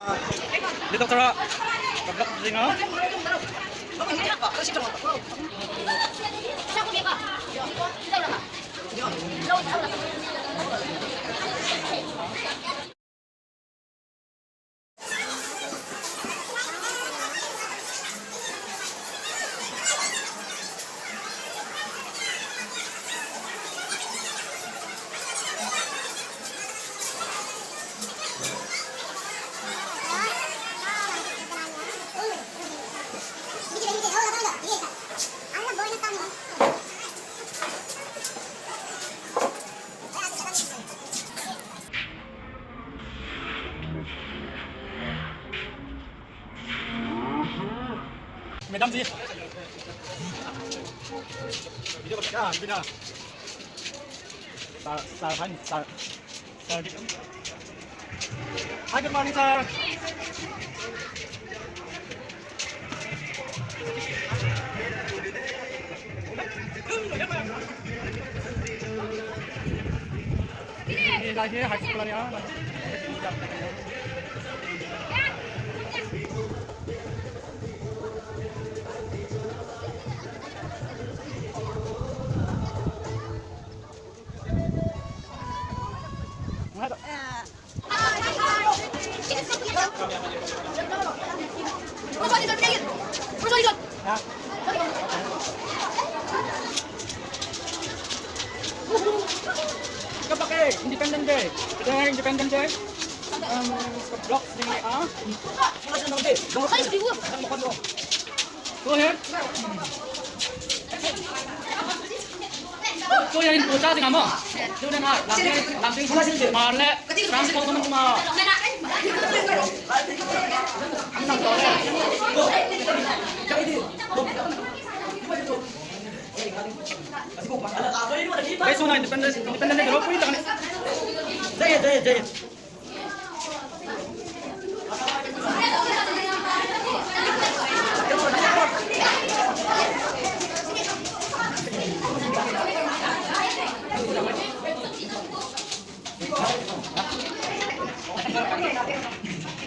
Dito tara. Kablak din ha. Mesdames et video ka bina sir. Hi, good morning sir. Ini lagi high school ya. Kita pakai independent day. Kita independent day. Blok sini ah. Go ahead. Cô yên cô cha thì ngắm không? Chú nên là làm tiếng mà lẹ làm gì không mà ăn nằm đó này. Cái số này independent này rồi, quý tầng này. Đây.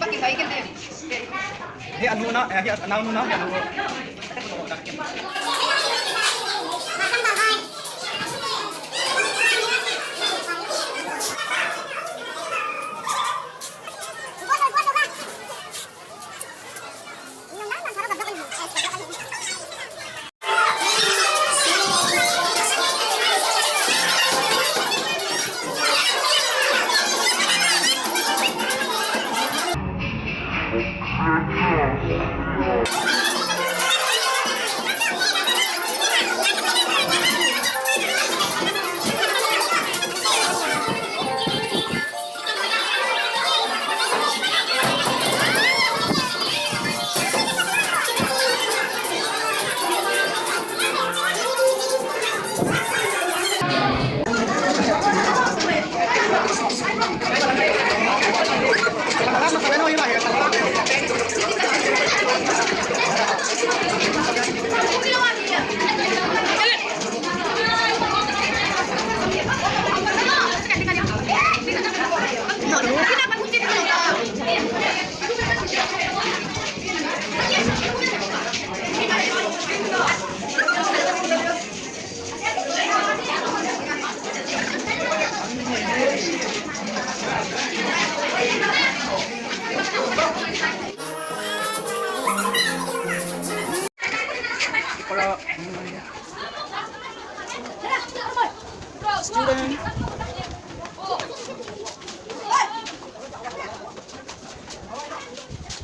Pakai baik kan dia. Hi anu na, hi anu na, anu. Student.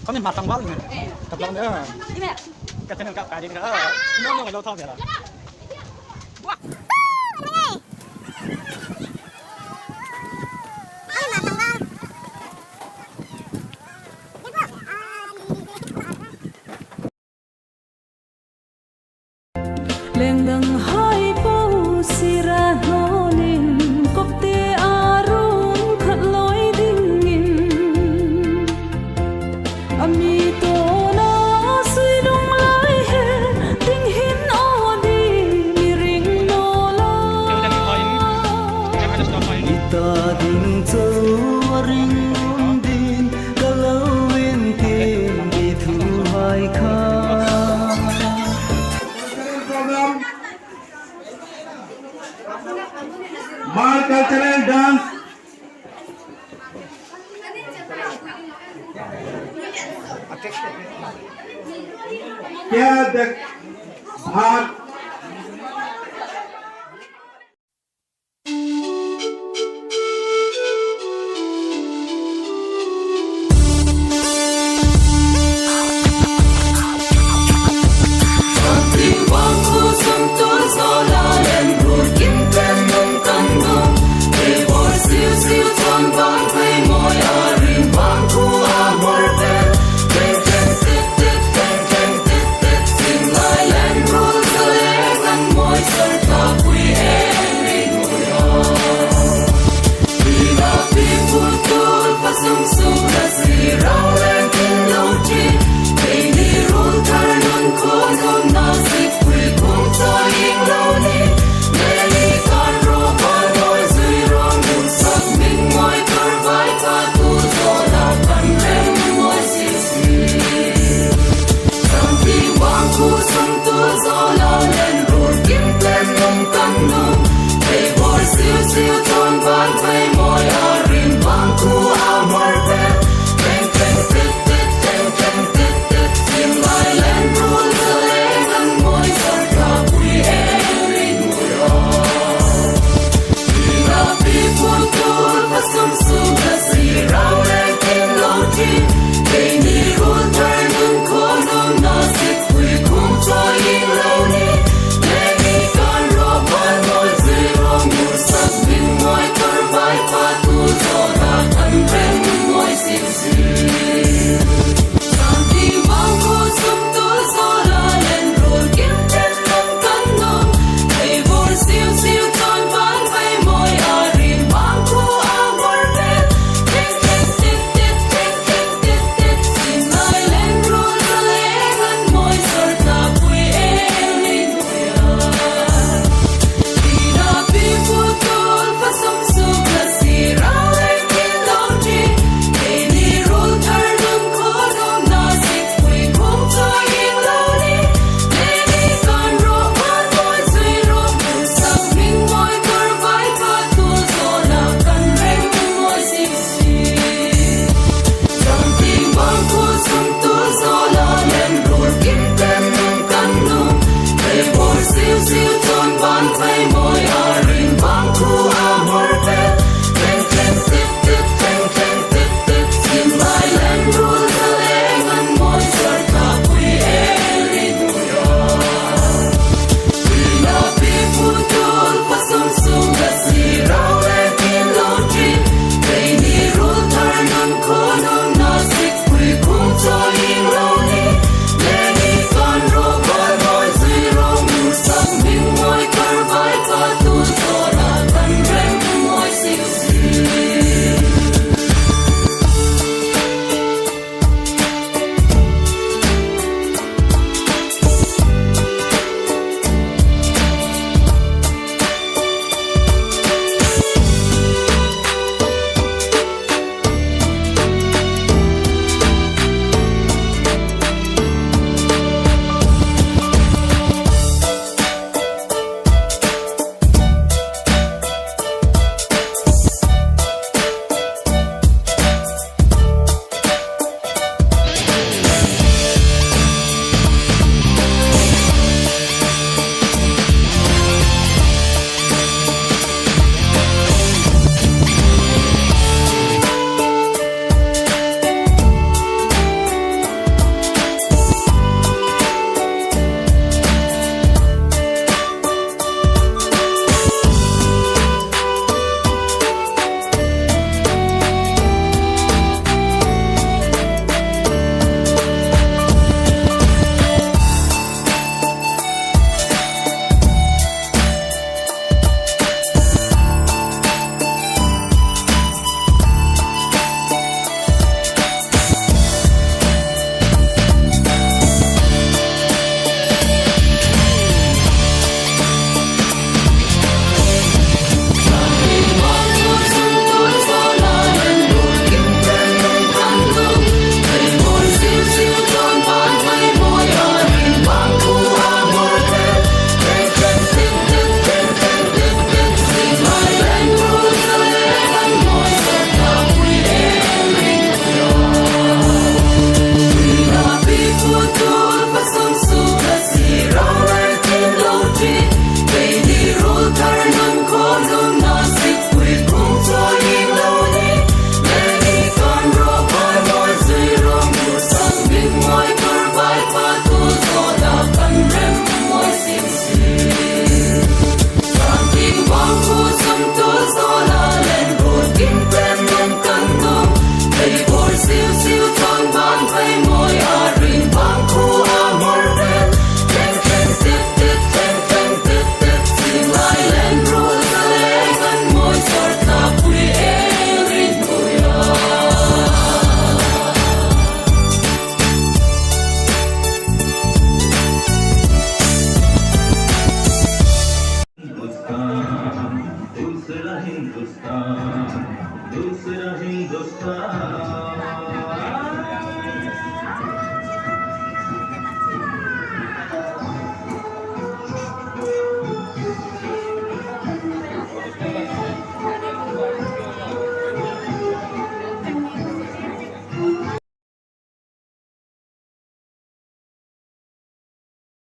Có nên mặt tăng bát này. Tập lông nữa. Cái chân cặp cái gì nữa. Nó lâu thao vậy là. Lenggang hai pau sirahonin kokte arun khat loi dingin ami to na sui dong lai he ding hin odi क्या the heart Hãy subscribe cho kênh Ghiền Mì Gõ để không bỏ lỡ Hindustan दूसरा हिंदुस्तान